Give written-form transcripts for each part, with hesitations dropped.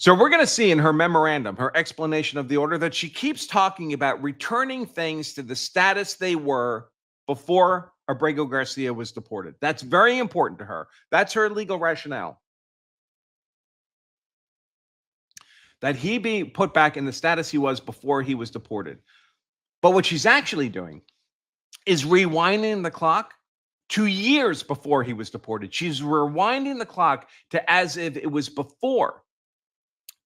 So we're going to see in her memorandum, her explanation of the order, that she keeps talking about returning things to the status they were before Abrego Garcia was deported. That's very important to her. That's her legal rationale. That he be put back in the status he was before he was deported. But what she's actually doing is rewinding the clock 2 years before he was deported. She's rewinding the clock to as if it was before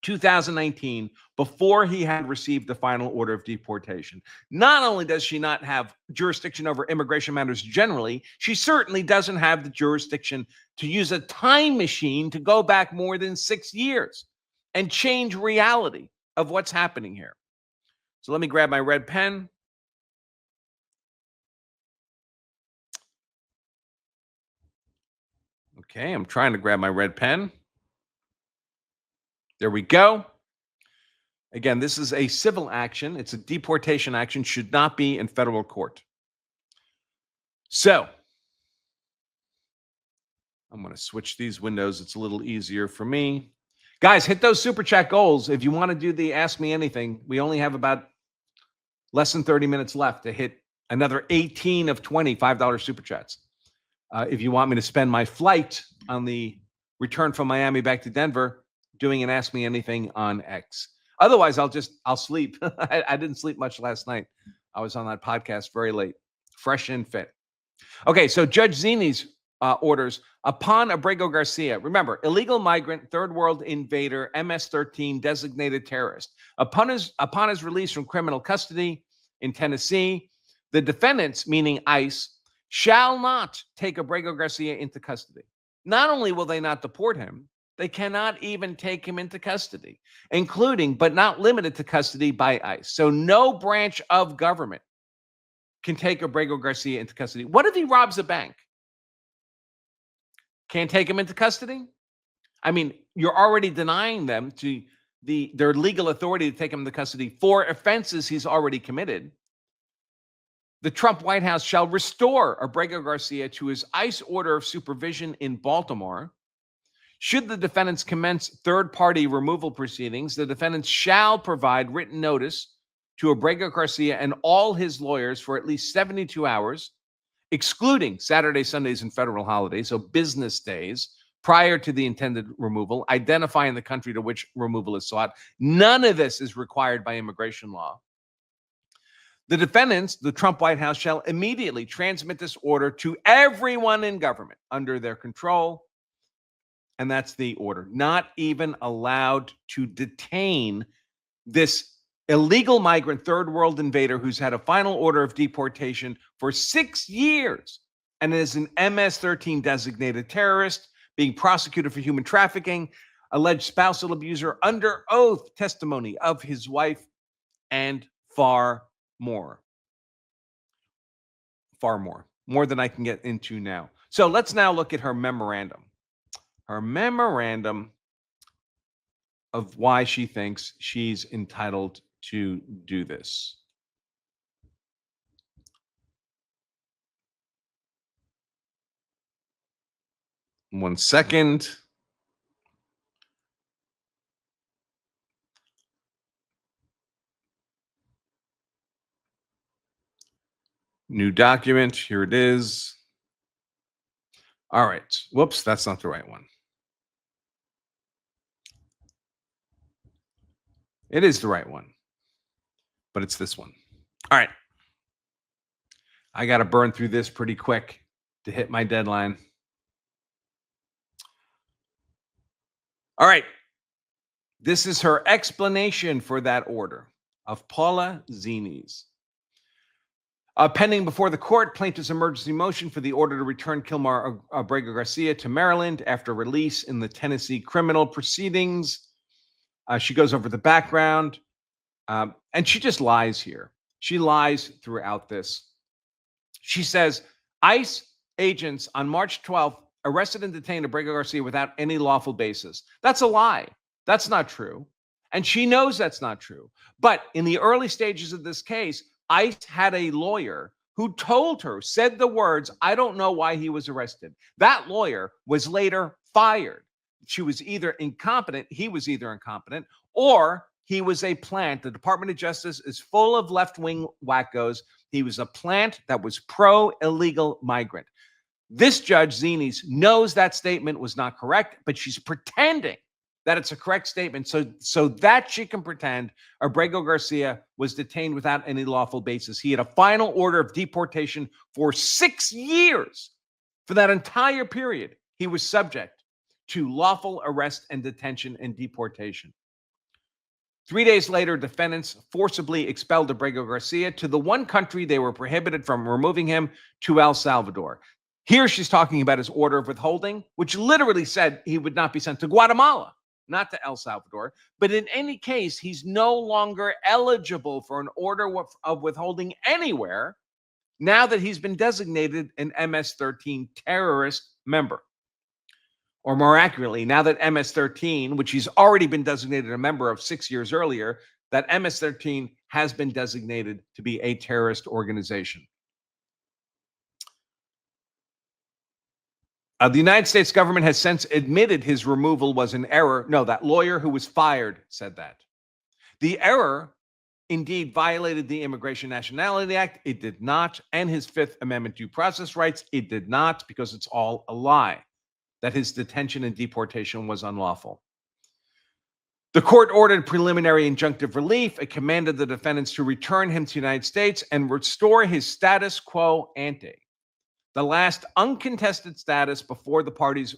2019, before he had received the final order of deportation. Not only does she not have jurisdiction over immigration matters generally, she certainly doesn't have the jurisdiction to use a time machine to go back more than 6 years and change reality of what's happening here. So let me grab my red pen. Okay, I'm trying to grab my red pen. There we go. Again, this is a civil action. It's a deportation action, should not be in federal court. So I'm going to switch these windows. It's a little easier for me. Guys, hit those super chat goals. If you want to do the Ask Me Anything, we only have about less than 30 minutes left to hit another 18 of 20 $5 super chats. If you want me to spend my flight on the return from Miami back to Denver doing an Ask Me Anything on X. Otherwise, I'll sleep. I didn't sleep much last night. I was on that podcast very late, fresh and fit. Okay, so Judge Xinis orders upon Abrego Garcia. Remember, illegal migrant, third world invader, MS-13 designated terrorist. Upon his release from criminal custody in Tennessee, the defendants, meaning ICE, shall not take Abrego Garcia into custody. Not only will they not deport him, they cannot even take him into custody, including but not limited to custody by ICE. So no branch of government can take Abrego Garcia into custody. What if he robs a bank? Can't take him into custody? I mean, you're already denying them to their legal authority to take him into custody for offenses he's already committed. The Trump White House shall restore Abrego Garcia to his ICE order of supervision in Baltimore. Should the defendants commence third-party removal proceedings, the defendants shall provide written notice to Abrego Garcia and all his lawyers for at least 72 hours, excluding Saturdays, Sundays, and federal holidays, so business days, prior to the intended removal, identifying the country to which removal is sought. None of this is required by immigration law. The defendants, the Trump White House, shall immediately transmit this order to everyone in government under their control. And that's the order. Not even allowed to detain this illegal migrant, third world invader who's had a final order of deportation for 6 years and is an MS-13 designated terrorist, being prosecuted for human trafficking, alleged spousal abuser, under oath testimony of his wife, and far more. Far more. More than I can get into now. So let's now look at her memorandum. Her memorandum of why she thinks she's entitled to do this. One second. New document. Here it is. All right. Whoops, that's not the right one. It is the right one, but it's this one. All right. I got to burn through this pretty quick to hit my deadline. All right. This is her explanation for that order of Paula Xinis. Pending before the court, plaintiff's emergency motion for the order to return Kilmar Abrego Garcia to Maryland after release in the Tennessee criminal proceedings. She goes over the background, and she just lies here. She lies throughout this. She says, ICE agents on March 12th arrested and detained Abrego Garcia without any lawful basis. That's a lie. That's not true. And she knows that's not true. But in the early stages of this case, ICE had a lawyer who told her, said the words, I don't know why he was arrested. That lawyer was later fired. she was either incompetent, he was either incompetent, or he was a plant. The Department of Justice is full of left-wing wackos. He was a plant that was pro-illegal migrant. This judge, Xinis, knows that statement was not correct, but she's pretending that it's a correct statement so that she can pretend Abrego Garcia was detained without any lawful basis. He had a final order of deportation for 6 years. For that entire period, he was subject to lawful arrest and detention and deportation. 3 days later, defendants forcibly expelled Abrego Garcia to the one country they were prohibited from removing him, to El Salvador. Here she's talking about his order of withholding, which literally said he would not be sent to Guatemala, not to El Salvador. But in any case, he's no longer eligible for an order of withholding anywhere now that he's been designated an MS-13 terrorist member. Or more accurately, now that MS-13, which he's already been designated a member of 6 years earlier, that MS-13 has been designated to be a terrorist organization. The United States government has since admitted his removal was an error. No, that lawyer who was fired said that. The error indeed violated the Immigration Nationality Act. It did not. And his Fifth Amendment due process rights. It did not, because it's all a lie that his detention and deportation was unlawful. The court ordered preliminary injunctive relief. It commanded the defendants to return him to the United States and restore his status quo ante, the last uncontested status before the parties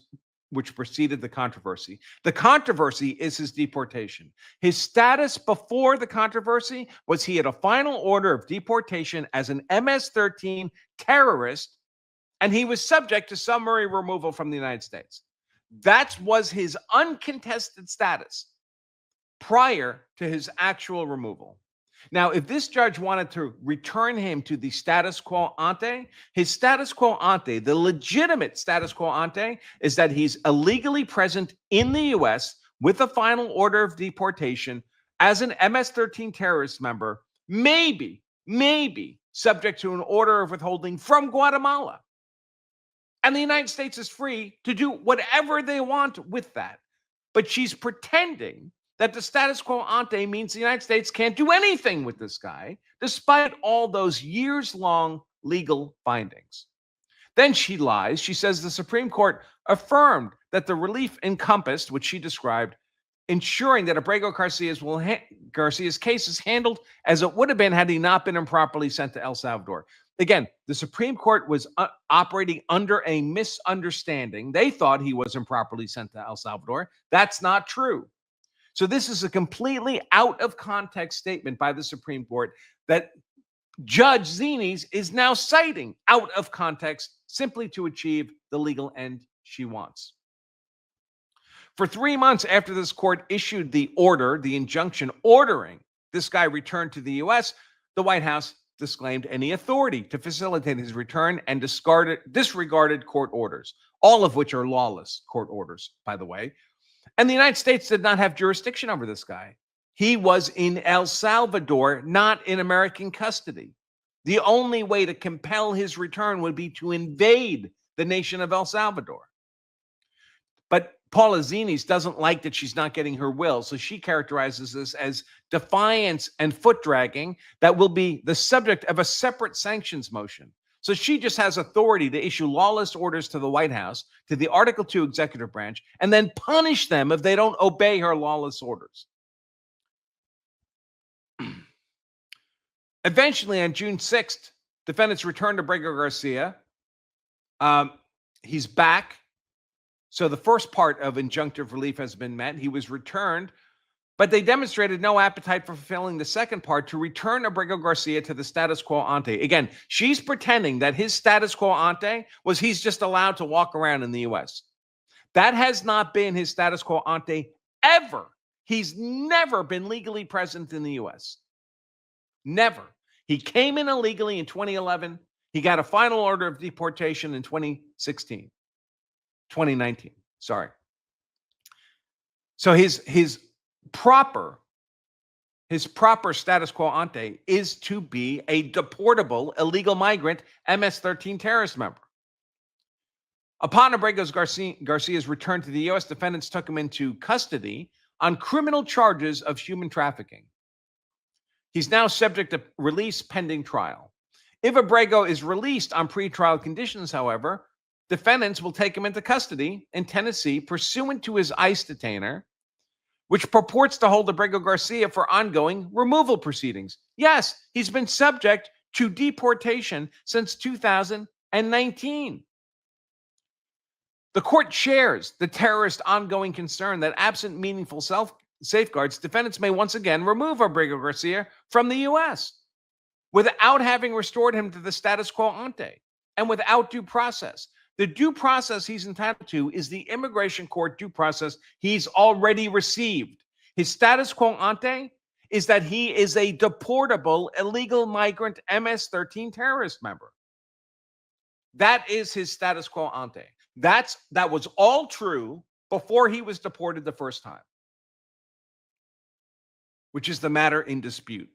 which preceded the controversy. The controversy is his deportation. His status before the controversy was he had a final order of deportation as an MS-13 terrorist, and he was subject to summary removal from the United States. That was his uncontested status prior to his actual removal. Now, if this judge wanted to return him to the status quo ante, his status quo ante, the legitimate status quo ante, is that he's illegally present in the U.S. with a final order of deportation as an MS-13 terrorist member, maybe subject to an order of withholding from Guatemala. And the United States is free to do whatever they want with that. But she's pretending that the status quo ante means the United States can't do anything with this guy, despite all those years-long legal findings. Then she lies. She says the Supreme Court affirmed that the relief encompassed, which she described, ensuring that Abrego Garcia's case is handled as it would have been had he not been improperly sent to El Salvador. Again, the Supreme Court was operating under a misunderstanding. They thought he was improperly sent to El Salvador. That's not true. So this is a completely out of context statement by the Supreme Court that Judge Xinis is now citing out of context simply to achieve the legal end she wants. For 3 months after this court issued the order, the injunction ordering this guy returned to the U.S., the White House disclaimed any authority to facilitate his return and disregarded court orders, all of which are lawless court orders, by the way. And the United States did not have jurisdiction over this guy. He was in El Salvador, not in American custody. The only way to compel his return would be to invade the nation of El Salvador. But Paula Xinis doesn't like that she's not getting her will, so she characterizes this as defiance and foot dragging that will be the subject of a separate sanctions motion. So she just has authority to issue lawless orders to the White House, to the Article 2 executive branch, and then punish them if they don't obey her lawless orders. Eventually, on June 6th, defendants returned to Abrego Garcia. He's back. So the first part of injunctive relief has been met. He was returned, but they demonstrated no appetite for fulfilling the second part to return Abrego Garcia to the status quo ante. Again, she's pretending that his status quo ante was he's just allowed to walk around in the U.S. That has not been his status quo ante ever. He's never been legally present in the U.S. Never. He came in illegally in 2011. He got a final order of deportation in 2019, sorry. So his proper status quo ante is to be a deportable illegal migrant MS-13 terrorist member. Upon Garcia's return to the U.S., defendants took him into custody on criminal charges of human trafficking. He's now subject to release pending trial. If Abrego is released on pretrial conditions, however, defendants will take him into custody in Tennessee pursuant to his ICE detainer, which purports to hold Abrego Garcia for ongoing removal proceedings. Yes, he's been subject to deportation since 2019. The court shares the terrorist ongoing concern that absent meaningful safeguards, defendants may once again remove Abrego Garcia from the U.S. without having restored him to the status quo ante and without due process. The due process he's entitled to is the immigration court due process he's already received. His status quo ante is that he is a deportable illegal migrant MS-13 terrorist member. That is his status quo ante. That was all true before he was deported the first time, which is the matter in dispute.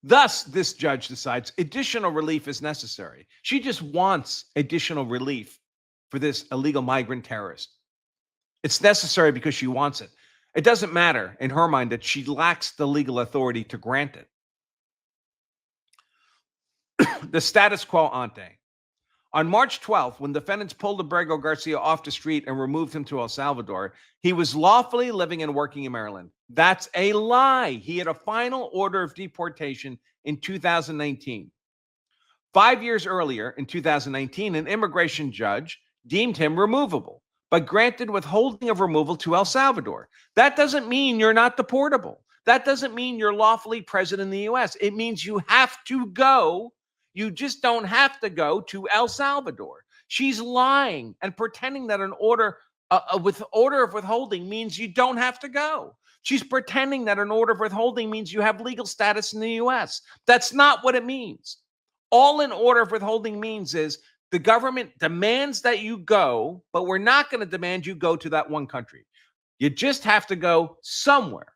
Thus, this judge decides additional relief is necessary. She just wants additional relief for this illegal migrant terrorist. It's necessary because she wants it. It doesn't matter in her mind that she lacks the legal authority to grant it. The status quo ante. On March 12th, when defendants pulled Abrego Garcia off the street and removed him to El Salvador, he was lawfully living and working in Maryland. That's a lie. He had a final order of deportation in 2019. 5 years earlier, in 2019, an immigration judge deemed him removable, but granted withholding of removal to El Salvador. That doesn't mean you're not deportable. That doesn't mean you're lawfully present in the U.S. It means you have to go. You just don't have to go to El Salvador. She's lying and pretending that an order of withholding means you don't have to go. She's pretending that an order of withholding means you have legal status in the U.S. That's not what it means. All an order of withholding means is the government demands that you go, but we're not going to demand you go to that one country. You just have to go somewhere.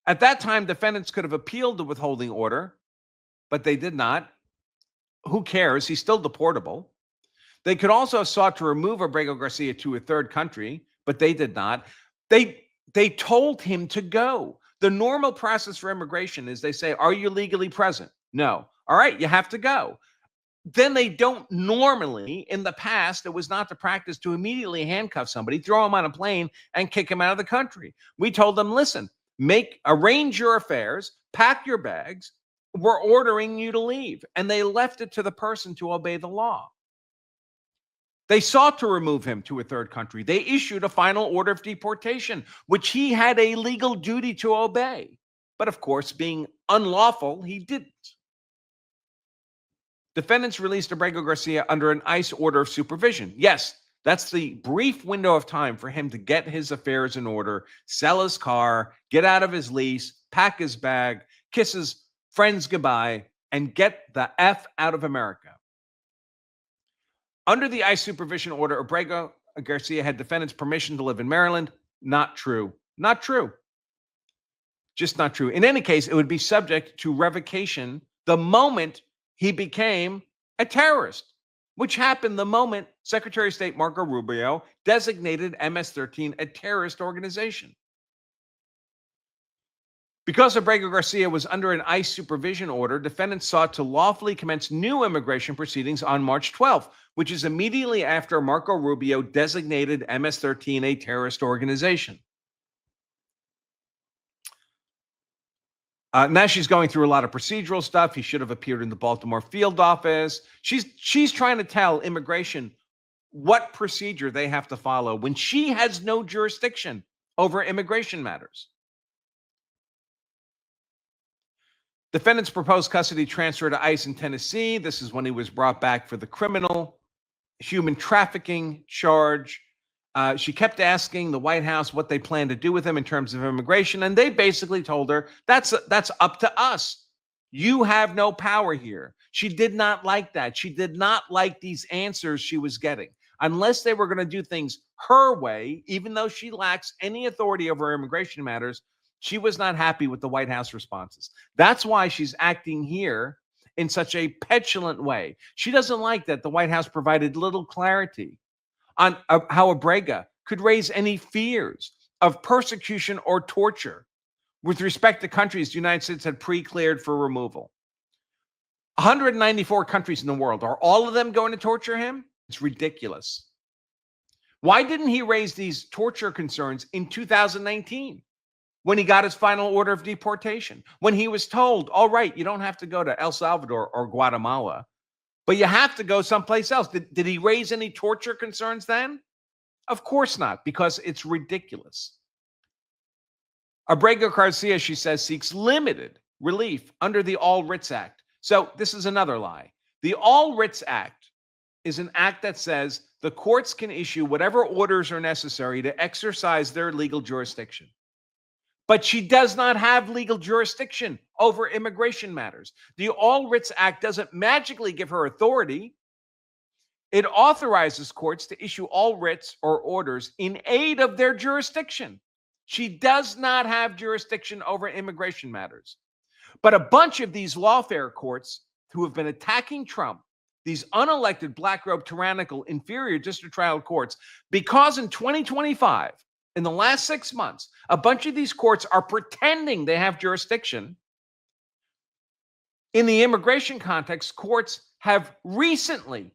At that time, defendants could have appealed the withholding order, but they did not. Who cares? He's still deportable. They could also have sought to remove Abrego Garcia to a third country, but they did not. They told him to go. The normal process for immigration is they say, are you legally present? No. All right, you have to go. Then they don't normally, in the past, it was not the practice to immediately handcuff somebody, throw him on a plane, and kick him out of the country. We told them, listen, arrange your affairs, pack your bags. We're ordering you to leave. And they left it to the person to obey the law. They sought to remove him to a third country. They issued a final order of deportation, which he had a legal duty to obey. But of course, being unlawful, he didn't. Defendants released Abrego Garcia under an ICE order of supervision. Yes, that's the brief window of time for him to get his affairs in order, sell his car, get out of his lease, pack his bag, kiss his friends goodbye, and get the F out of America. Under the ICE supervision order, Abrego Garcia had defendants' permission to live in Maryland. Not true. Not true. Just not true. In any case, it would be subject to revocation the moment he became a terrorist, which happened the moment Secretary of State Marco Rubio designated MS-13 a terrorist organization. Because Abrego Garcia was under an ICE supervision order, defendants sought to lawfully commence new immigration proceedings on March 12th, which is immediately after Marco Rubio designated MS-13 a terrorist organization. Now she's going through a lot of procedural stuff. He should have appeared in the Baltimore field office. She's trying to tell immigration what procedure they have to follow when she has no jurisdiction over immigration matters. Defendant's proposed custody transfer to ICE in Tennessee. This is when he was brought back for the criminal human trafficking charge. She kept asking the White House what they plan to do with him in terms of immigration, and they basically told her, that's up to us. You have no power here. She did not like that. She did not like these answers she was getting. Unless they were going to do things her way, even though she lacks any authority over immigration matters, she was not happy with the White House responses. That's why she's acting here in such a petulant way. She doesn't like that the White House provided little clarity on how Abrego could raise any fears of persecution or torture with respect to countries the United States had pre-cleared for removal. 194 countries in the world. Are all of them going to torture him? It's ridiculous. Why didn't he raise these torture concerns in 2019 when he got his final order of deportation? When he was told, all right, you don't have to go to El Salvador or Guatemala, but you have to go someplace else. Did he raise any torture concerns then? Of course not, because it's ridiculous. Abrego Garcia, she says, seeks limited relief under the All Writs Act. So this is another lie. The All Writs Act is an act that says the courts can issue whatever orders are necessary to exercise their legal jurisdiction. But she does not have legal jurisdiction over immigration matters. The All Writs Act doesn't magically give her authority. It authorizes courts to issue all writs or orders in aid of their jurisdiction. She does not have jurisdiction over immigration matters. But a bunch of these lawfare courts who have been attacking Trump, these unelected black robe tyrannical inferior district trial courts, because in 2025, in the last 6 months, a bunch of these courts are pretending they have jurisdiction. In the immigration context, courts have recently,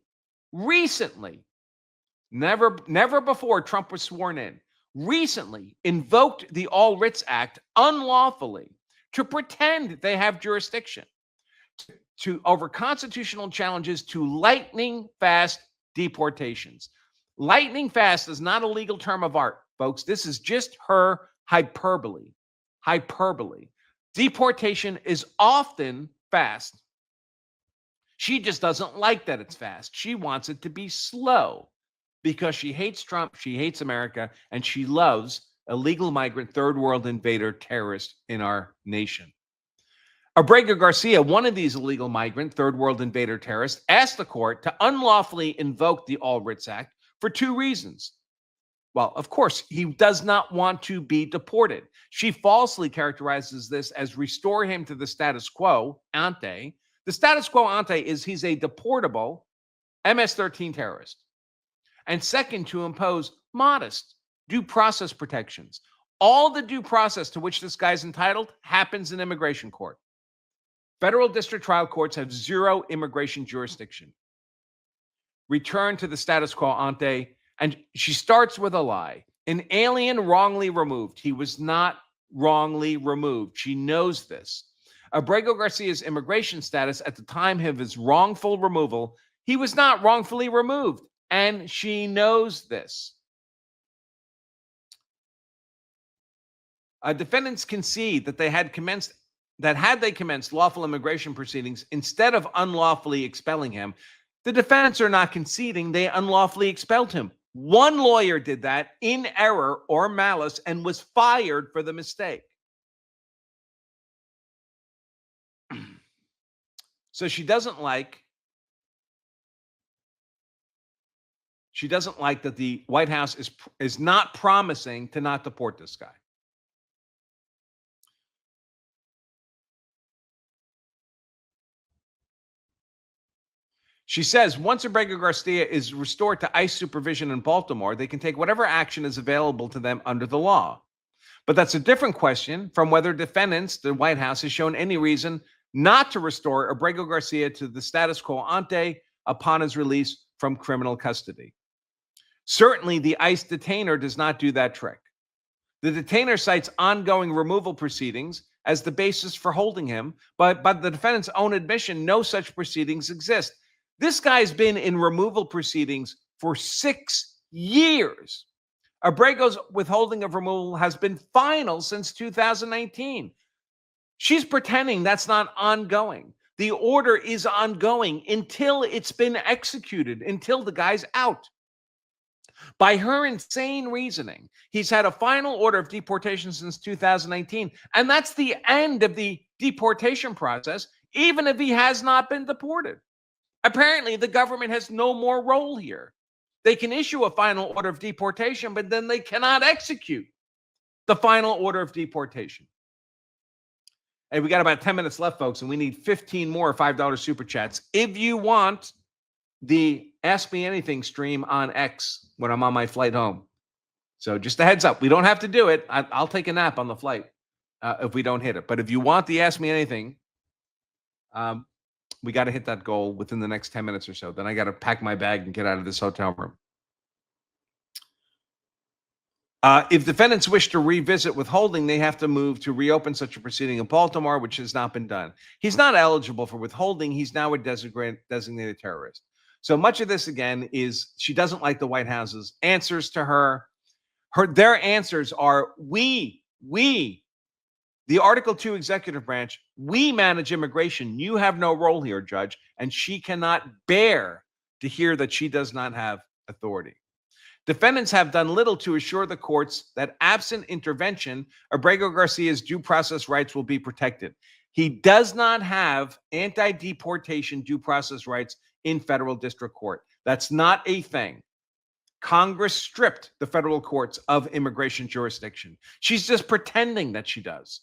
never before Trump was sworn in, recently invoked the All Writs Act unlawfully to pretend they have jurisdiction over constitutional challenges to lightning fast deportations. Lightning fast is not a legal term of art, folks. This is just her hyperbole. Deportation is often fast. She just doesn't like that it's fast. She wants it to be slow because she hates Trump, she hates America, and she loves illegal migrant, third world invader terrorists in our nation. Abrego Garcia, one of these illegal migrant, third world invader terrorists, asked the court to unlawfully invoke the All Writs Act for 2 reasons. Well, of course, he does not want to be deported. She falsely characterizes this as restore him to the status quo ante. The status quo ante is he's a deportable MS-13 terrorist. And second, to impose modest due process protections. All the due process to which this guy's entitled happens in immigration court. Federal district trial courts have zero immigration jurisdiction. Return to the status quo ante. And she starts with a lie. An alien wrongly removed. He was not wrongly removed. She knows this. Abrego Garcia's immigration status at the time of his wrongful removal, he was not wrongfully removed. And she knows this. Defendants concede that had they commenced lawful immigration proceedings instead of unlawfully expelling him, the defendants are not conceding they unlawfully expelled him. One lawyer did that in error or malice and was fired for the mistake. So she doesn't like that the White House is not promising to not deport this guy. She says once Abrego Garcia is restored to ICE supervision in Baltimore, they can take whatever action is available to them under the law. But that's a different question from whether defendants, the White House, has shown any reason not to restore Abrego Garcia to the status quo ante upon his release from criminal custody. Certainly, the ICE detainer does not do that trick. The detainer cites ongoing removal proceedings as the basis for holding him, but by the defendant's own admission, no such proceedings exist. This guy's been in removal proceedings for 6 years. Abrego's withholding of removal has been final since 2019. She's pretending that's not ongoing. The order is ongoing until it's been executed, until the guy's out. By her insane reasoning, he's had a final order of deportation since 2019, and that's the end of the deportation process, even if he has not been deported. Apparently, the government has no more role here. They can issue a final order of deportation, but then they cannot execute the final order of deportation. Hey, we got about 10 minutes left, folks, and we need 15 more $5 super chats. If you want the Ask Me Anything stream on X when I'm on my flight home. So just a heads up, we don't have to do it. I'll take a nap on the flight if we don't hit it. But if you want the Ask Me Anything, we got to hit that goal within the next 10 minutes or so. Then I got to pack my bag and get out of this hotel room. If defendants wish to revisit withholding, they have to move to reopen such a proceeding in Baltimore, which has not been done. He's not eligible for withholding. He's now a designated terrorist. So much of this, again, is she doesn't like the White House's answers to her. Their answers are, we, the Article 2 executive branch, we manage immigration. You have no role here, Judge. And she cannot bear to hear that she does not have authority. Defendants have done little to assure the courts that absent intervention, Abrego Garcia's due process rights will be protected. He does not have anti-deportation due process rights in federal district court. That's not a thing. Congress stripped the federal courts of immigration jurisdiction. She's just pretending that she does.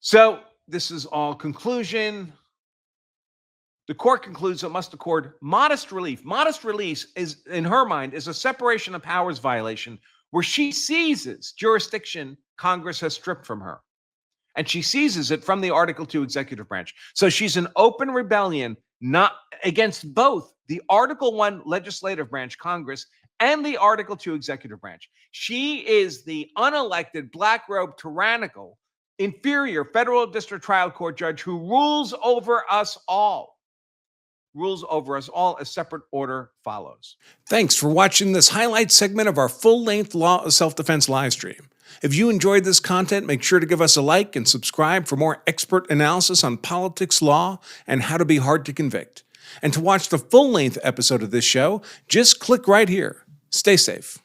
So this is all conclusion. The court concludes it must accord modest relief. Modest release is, in her mind, is a separation of powers violation where she seizes jurisdiction Congress has stripped from her. And she seizes it from the Article 2 executive branch. So she's an open rebellion, not against both the Article 1 legislative branch, Congress, and the Article 2 executive branch. She is the unelected, black-robed, tyrannical, inferior federal district trial court judge who rules over us all. Rules over us all. A separate order follows. Thanks for watching this highlight segment of our full-length Law of Self-Defense live stream. If you enjoyed this content, make sure to give us a like and subscribe for more expert analysis on politics, law, and how to be hard to convict. And to watch the full-length episode of this show, just click right here. Stay safe.